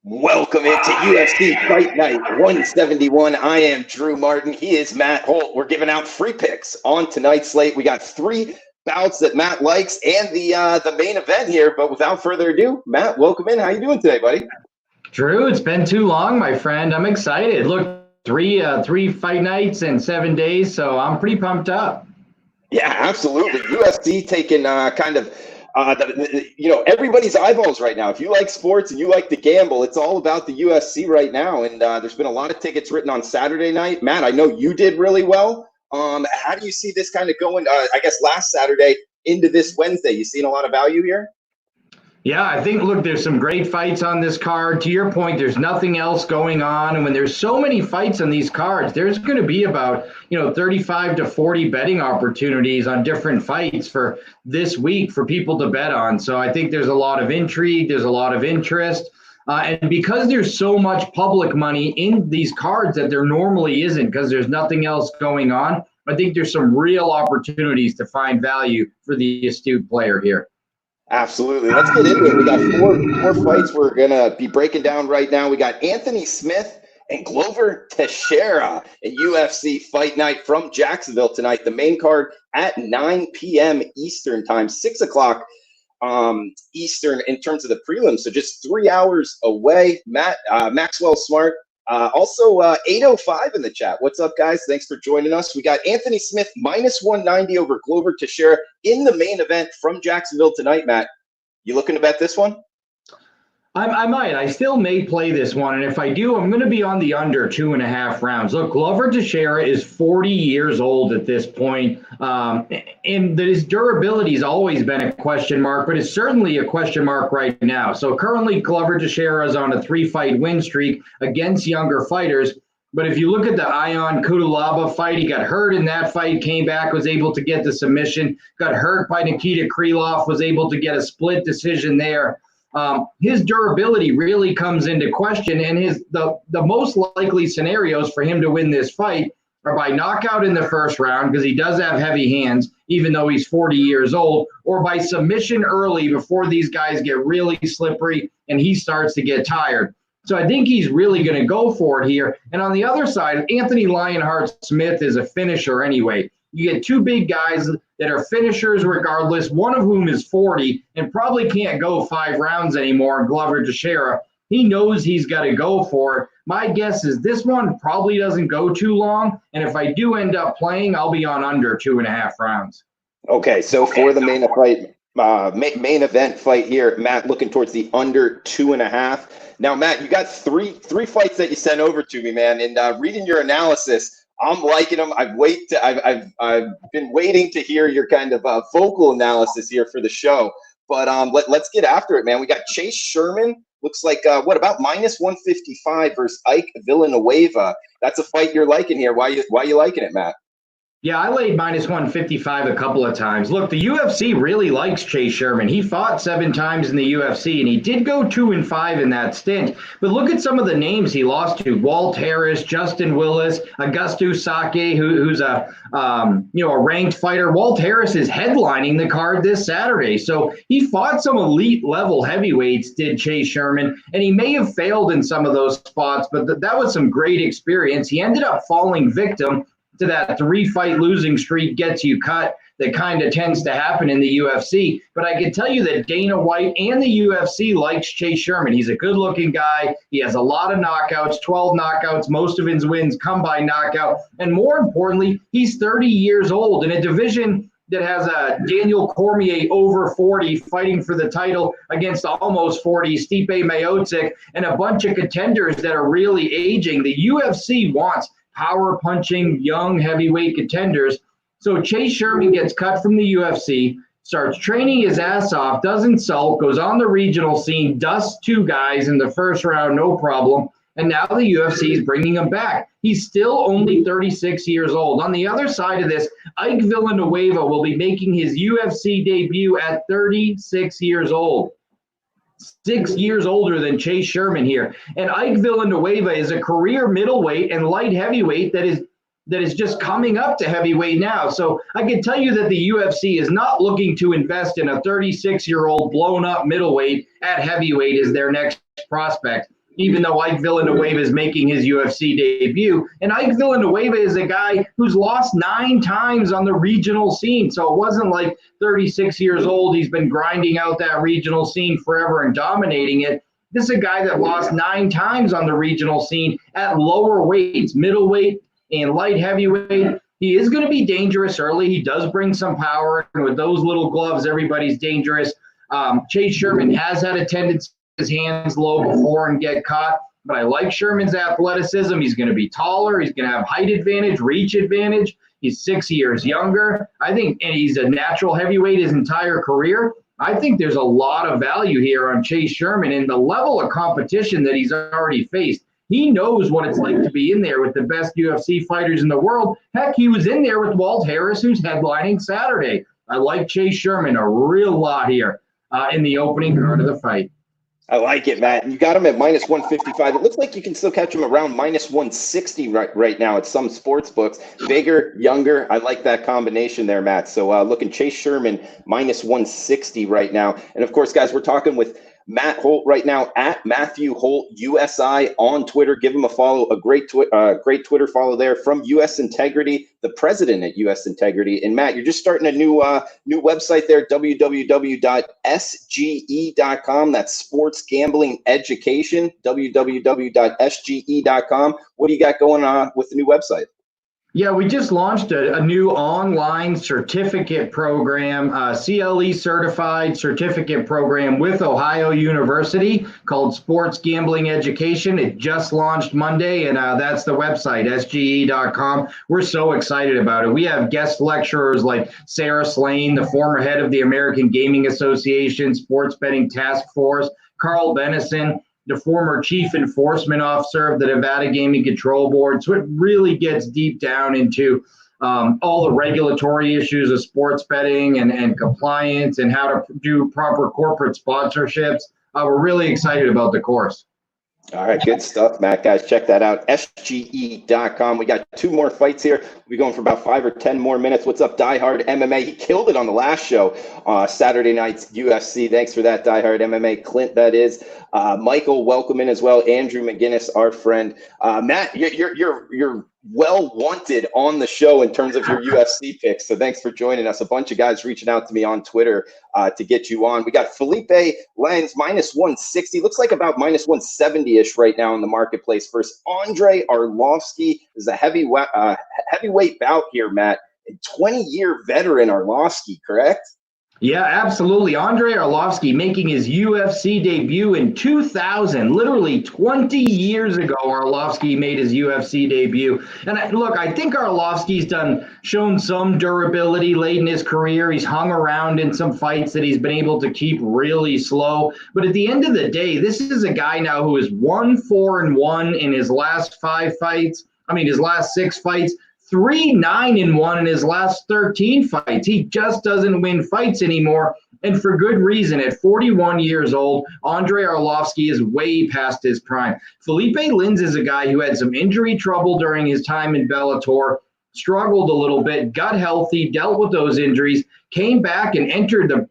Welcome into UFC Fight Night 171. I am Drew Martin. He is Matt Holt. We're giving out free picks on tonight's slate. We got three bouts that Matt likes and the main event here. But without further ado, Matt, welcome in. How you doing today, buddy? Drew, it's been too long, my friend. I'm excited. Look, three fight nights in 7 days, so I'm pretty pumped up. Yeah, absolutely. UFC taking everybody's eyeballs right now. If you like sports and you like to gamble, it's all about the UFC right now. And there's been a lot of tickets written on Saturday night. Matt, I know you did really well. How do you see this kind of going, I guess, last Saturday into this Wednesday? You seeing a lot of value here? Yeah, I think, look, there's some great fights on this card. To your point, there's nothing else going on. And when there's so many fights on these cards, there's going to be about, 35 to 40 betting opportunities on different fights for this week for people to bet on. So I think there's a lot of intrigue. There's a lot of interest. And because there's so much public money in these cards that there normally isn't because there's nothing else going on, I think there's some real opportunities to find value for the astute player here. Absolutely. Let's get into it. We got four fights we're going to be breaking down right now. We got Anthony Smith and Glover Teixeira at UFC Fight Night from Jacksonville tonight. The main card at 9 p.m. Eastern time, 6 o'clock Eastern in terms of the prelims. So just 3 hours away. Maxwell Smart. Also 805 in the chat. What's up, guys? Thanks for joining us. We got Anthony Smith minus 190 over Glover Teixeira in the main event from Jacksonville tonight, Matt. You looking to bet this one? I might. I still may play this one. And if I do, I'm going to be on the under 2.5 rounds. Look, Glover Teixeira is 40 years old at this point. And his durability has always been a question mark, but it's certainly a question mark right now. So currently, Glover Teixeira is on a 3-fight win streak against younger fighters. But if you look at the Ion Kudalaba fight, he got hurt in that fight, came back, was able to get the submission, got hurt by Nikita Krylov, was able to get a split decision there. His durability really comes into question, and the most likely scenarios for him to win this fight are by knockout in the first round, because he does have heavy hands, even though he's 40 years old, or by submission early before these guys get really slippery and he starts to get tired. So I think he's really going to go for it here. And on the other side, Anthony Lionheart Smith is a finisher anyway. You get two big guys that are finishers regardless, one of whom is 40 and probably can't go 5 rounds anymore, Glover Teixeira. He knows he's got to go for it. My guess is this one probably doesn't go too long, and if I do end up playing, I'll be on under 2.5 rounds. Okay, so for the main event fight here, Matt looking towards the under 2.5. Now, Matt, you got three fights that you sent over to me, man, and reading your analysis, I'm liking them. I've been waiting to hear your kind of vocal analysis here for the show. But let's get after it, man. We got Chase Sherman. Looks like about minus 155 versus Ike Villanueva. That's a fight you're liking here. Why you liking it, Matt? Yeah, I laid minus 155 a couple of times. Look, the UFC really likes Chase Sherman. He fought 7 times in the UFC, and he did go 2-5 in that stint. But look at some of the names he lost to: Walt Harris, Justin Willis, Augusto Sake, who's a ranked fighter. Walt Harris is headlining the card this Saturday. So he fought some elite level heavyweights, did Chase Sherman, and he may have failed in some of those spots, but that was some great experience. He ended up falling victim to that 3-fight losing streak gets you cut that kind of tends to happen in the UFC. But I can tell you that Dana White and the UFC likes Chase Sherman. He's a good-looking guy. He has a lot of knockouts, 12 knockouts. Most of his wins come by knockout. And more importantly, he's 30 years old in a division that has a Daniel Cormier over 40 fighting for the title against almost 40, Stipe Miocic, and a bunch of contenders that are really aging. The UFC wants power punching young heavyweight contenders. So Chase Sherman gets cut from the UFC, starts training his ass off, doesn't sulk, goes on the regional scene, dusts 2 guys in the first round, no problem. And now the UFC is bringing him back. He's still only 36 years old. On the other side of this, Ike Villanueva will be making his UFC debut at 36 years old. 6 years older than Chase Sherman here. And Ike Villanueva is a career middleweight and light heavyweight that is just coming up to heavyweight now. So I can tell you that the UFC is not looking to invest in a 36-year-old blown up middleweight at heavyweight as their next prospect. even though Ike Villanueva is making his UFC debut. And Ike Villanueva is a guy who's lost 9 times on the regional scene. So it wasn't like 36 years old, he's been grinding out that regional scene forever and dominating it. This is a guy that lost 9 times on the regional scene at lower weights, middleweight and light heavyweight. He is going to be dangerous early. He does bring some power. And with those little gloves, everybody's dangerous. Chase Sherman has had a tendency his hands low before and get caught. But I like Sherman's athleticism. He's going to be taller. He's going to have height advantage, reach advantage. He's 6 years younger. I think, and he's a natural heavyweight his entire career. I think there's a lot of value here on Chase Sherman and the level of competition that he's already faced. He knows what it's like to be in there with the best UFC fighters in the world. Heck, he was in there with Walt Harris, who's headlining Saturday. I like Chase Sherman a real lot here in the opening card of the fight. I like it, Matt. You got him at minus 155. It looks like you can still catch him around minus 160 right now at some sports books. Bigger, younger. I like that combination there, Matt. So looking Chase Sherman minus 160 right now. And of course, guys, we're talking with Matt Holt right now at Matthew Holt USI on Twitter. Give him a follow, a great Twitter follow there from US Integrity, the president at US Integrity. And Matt, you're just starting a new website there, www.sge.com. That's sports gambling education, www.sge.com. What do you got going on with the new website? Yeah, we just launched a new online certificate program, CLE certified certificate program with Ohio University called Sports Gambling Education. It just launched Monday, and that's the website, sge.com. We're so excited about it. We have guest lecturers like Sarah Slane, the former head of the American Gaming Association Sports Betting Task Force, Carl Benison, the former chief enforcement officer of the Nevada Gaming Control Board. So it really gets deep down into all the regulatory issues of sports betting and compliance and how to do proper corporate sponsorships. We're really excited about the course. All right, good stuff, Matt. Guys, check that out, sge.com. We got 2 more fights here. We'll be going for about 5 or 10 more minutes. What's up, Die Hard MMA? He killed it on the last show, Saturday night's UFC. Thanks for that, Die Hard MMA. Clint, that is. Michael, welcome in as well. Andrew McGinnis, our friend. Matt, you're well wanted on the show in terms of your UFC picks. So thanks for joining us. A bunch of guys reaching out to me on Twitter to get you on. We got Philipe Lens minus 160. Looks like about minus 170-ish right now in the marketplace. Versus Andrei Arlovski is a heavyweight bout here, Matt. A 20-year veteran Arlovski, correct? Yeah, absolutely. Andrei Arlovski making his UFC debut in 2000, literally 20 years ago. Arlovski made his UFC debut. And I think Arlovski's shown some durability late in his career. He's hung around in some fights that he's been able to keep really slow. But at the end of the day, this is a guy now who is 1-4-1 in his last 5 fights. His last 6 fights. 3-9-1 in his last 13 fights. He just doesn't win fights anymore, and for good reason. At 41 years old, Andrei Arlovski is way past his prime. Philipe Lins is a guy who had some injury trouble during his time in Bellator, struggled a little bit, got healthy, dealt with those injuries, came back and entered the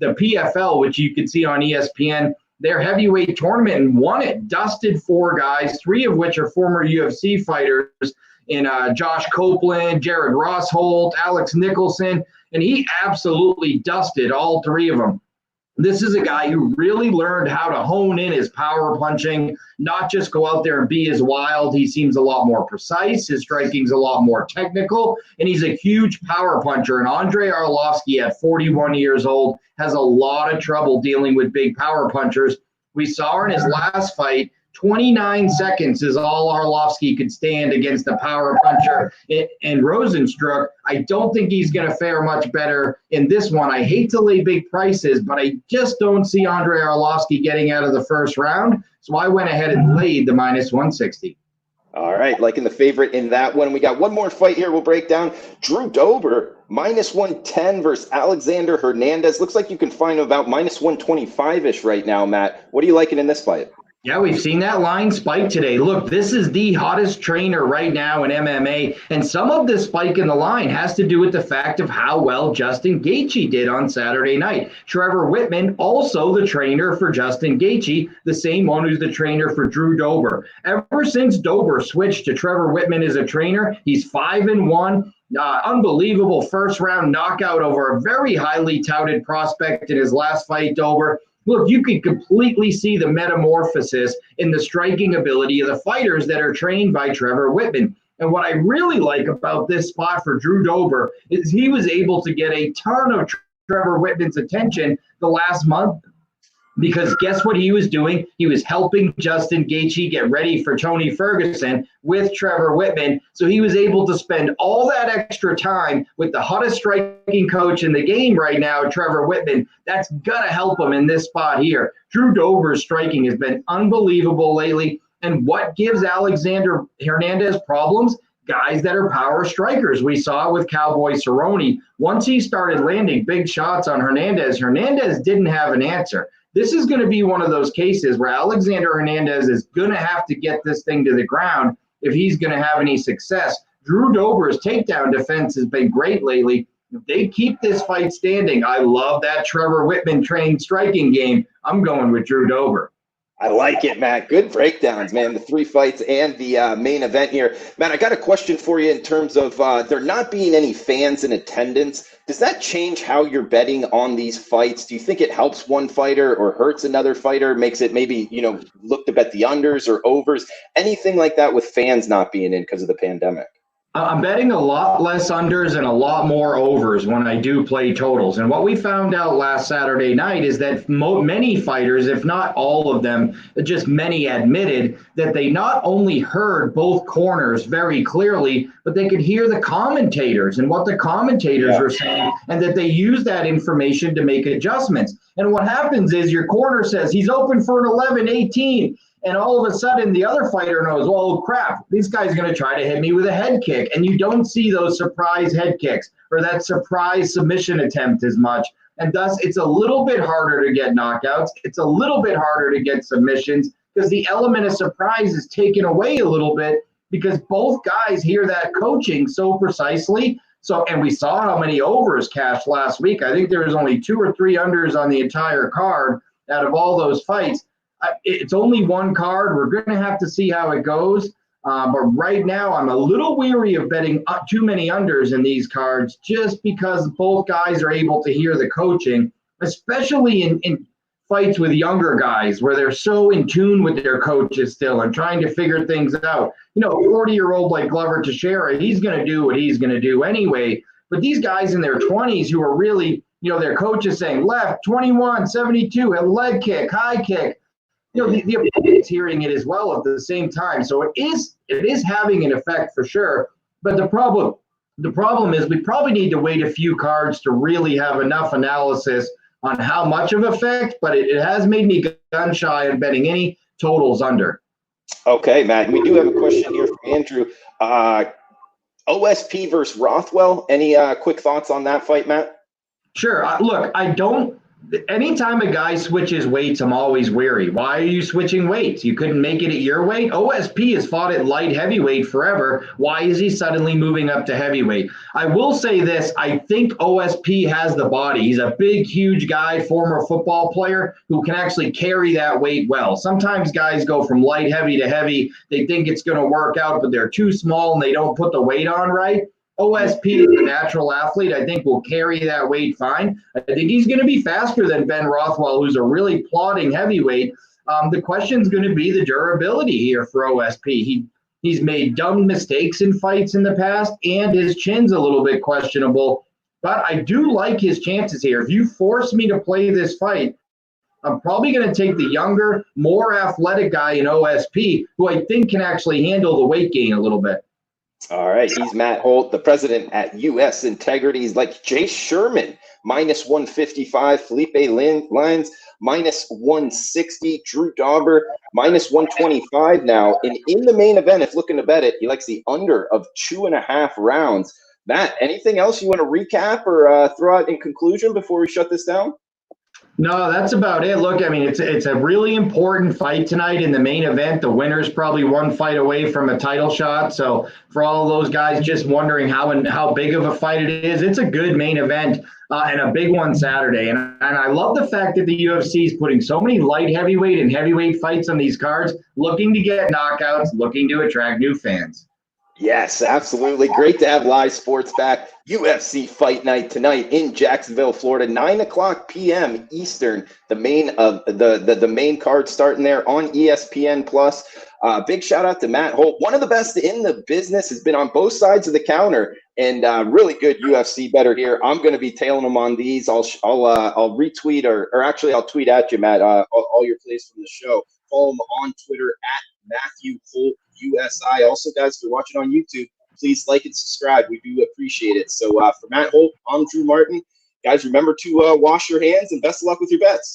PFL, which you can see on ESPN, their heavyweight tournament, and won it. Dusted 4 guys, 3 of which are former UFC fighters, in Josh Copeland, Jared Rossholt, Alex Nicholson, and he absolutely dusted all 3 of them. This is a guy who really learned how to hone in his power punching, not just go out there and be as wild. He seems a lot more precise. His striking's a lot more technical, and he's a huge power puncher. And Andrei Arlovski, at 41 years old, has a lot of trouble dealing with big power punchers. We saw in his last fight, 29 seconds is all Arlovski could stand against the power puncher and Rosenstruck. I don't think he's going to fare much better in this one. I hate to lay big prices, but I just don't see Andrei Arlovski getting out of the first round. So I went ahead and laid the minus 160. All right, liking the favorite in that one. We got one more fight here we'll break down. Drew Dober, minus 110 versus Alexander Hernandez. Looks like you can find him about minus 125-ish right now, Matt. What are you liking in this fight? Yeah, we've seen that line spike today. Look, this is the hottest trainer right now in MMA, and some of this spike in the line has to do with the fact of how well Justin Gaethje did on Saturday night. Trevor Wittman, also the trainer for Justin Gaethje, the same one who's the trainer for Drew Dober. Ever since Dober switched to Trevor Wittman as a trainer, he's 5-1. Unbelievable first round knockout over a very highly touted prospect in his last fight, Dober. Look, you can completely see the metamorphosis in the striking ability of the fighters that are trained by Trevor Wittman. And what I really like about this spot for Drew Dober is he was able to get a ton of Trevor Wittman's attention the last month, because guess what he was doing? He was helping Justin Gaethje get ready for Tony Ferguson with Trevor Wittman. So he was able to spend all that extra time with the hottest striking coach in the game right now, Trevor Wittman. That's got to help him in this spot here. Drew Dober's striking has been unbelievable lately. And what gives Alexander Hernandez problems? Guys that are power strikers. We saw it with Cowboy Cerrone. Once he started landing big shots on Hernandez, Hernandez didn't have an answer. This is going to be one of those cases where Alexander Hernandez is going to have to get this thing to the ground if he's going to have any success. Drew Dober's takedown defense has been great lately. If they keep this fight standing, I love that Trevor Wittman trained striking game. I'm going with Drew Dober. I like it, Matt. Good breakdowns, man. The 3 fights and the main event here. Matt, I got a question for you in terms of there not being any fans in attendance. Does that change how you're betting on these fights? Do you think it helps one fighter or hurts another fighter? Makes it maybe, look to bet the unders or overs? Anything like that with fans not being in because of the pandemic? I'm betting a lot less unders and a lot more overs when I do play totals. And what we found out last Saturday night is that many fighters, if not all of them, just many admitted that they not only heard both corners very clearly, but they could hear the commentators and what the commentators were saying, and that they use that information to make adjustments. And what happens is your corner says he's open for an 11-18. And all of a sudden, the other fighter knows, well, crap, this guy's going to try to hit me with a head kick. And you don't see those surprise head kicks or that surprise submission attempt as much. And thus, it's a little bit harder to get knockouts. It's a little bit harder to get submissions because the element of surprise is taken away a little bit because both guys hear that coaching so precisely. So, and we saw how many overs cashed last week. I think there was only 2 or 3 unders on the entire card out of all those fights. It's only one card. We're going to have to see how it goes. But right now, I'm a little weary of betting too many unders in these cards just because both guys are able to hear the coaching, especially in fights with younger guys where they're so in tune with their coaches still and trying to figure things out. 40-year-old like Glover Teixeira, he's going to do what he's going to do anyway. But these guys in their 20s who are really, their coach is saying left, 21, 72, a leg kick, high kick. The opponent's hearing it as well at the same time. So it is having an effect for sure. But the problem is we probably need to wait a few cards to really have enough analysis on how much of effect, but it has made me gun shy of betting any totals under. Okay, Matt, we do have a question here from Andrew. OSP versus Rothwell. Any quick thoughts on that fight, Matt? Sure. Look, anytime a guy switches weights, I'm always wary. Why are you switching weights? You couldn't make it at your weight? OSP has fought at light heavyweight forever. Why is he suddenly moving up to heavyweight? I will say this. I think OSP has the body. He's a big, huge guy, former football player who can actually carry that weight well. Sometimes guys go from light heavy to heavy. They think it's going to work out, but they're too small and they don't put the weight on right. OSP is a natural athlete. I think will carry that weight fine. I think he's going to be faster than Ben Rothwell, who's a really plodding heavyweight. The question is going to be the durability here for OSP. He's made dumb mistakes in fights in the past, and his chin's a little bit questionable. But I do like his chances here. If you force me to play this fight, I'm probably going to take the younger, more athletic guy in OSP, who I think can actually handle the weight gain a little bit. All right, he's Matt Holt, the president at U.S. Integrity. He's like Jay Sherman, minus 155. Philipe Lines, minus 160. Drew Dober, minus 125 now. And in the main event, if looking to bet it, he likes the under of 2.5 rounds. Matt, anything else you want to recap or throw out in conclusion before we shut this down? No, that's about it. Look, I mean, it's a really important fight tonight in the main event. The winner's probably one fight away from a title shot. So for all of those guys just wondering how big of a fight it is, it's a good main event and a big one Saturday. And I love the fact that the UFC is putting so many light heavyweight and heavyweight fights on these cards, looking to get knockouts, looking to attract new fans. Yes, absolutely. Great to have live sports back. UFC Fight Night tonight in Jacksonville, Florida, 9 p.m. Eastern. The main of the main card starting there on ESPN Plus. Big shout out to Matt Holt, one of the best in the business. Has been on both sides of the counter and really good UFC bettor here. I'm going to be tailing him on these. I'll retweet or actually I'll tweet at you, Matt. All your plays from the show. Follow him on Twitter at Matthew Holt USI. Also, guys, if you're watching on YouTube, please like and subscribe. We do appreciate it. So for Matt Holt, I'm Drew Martin. Guys, remember to wash your hands and best of luck with your bets.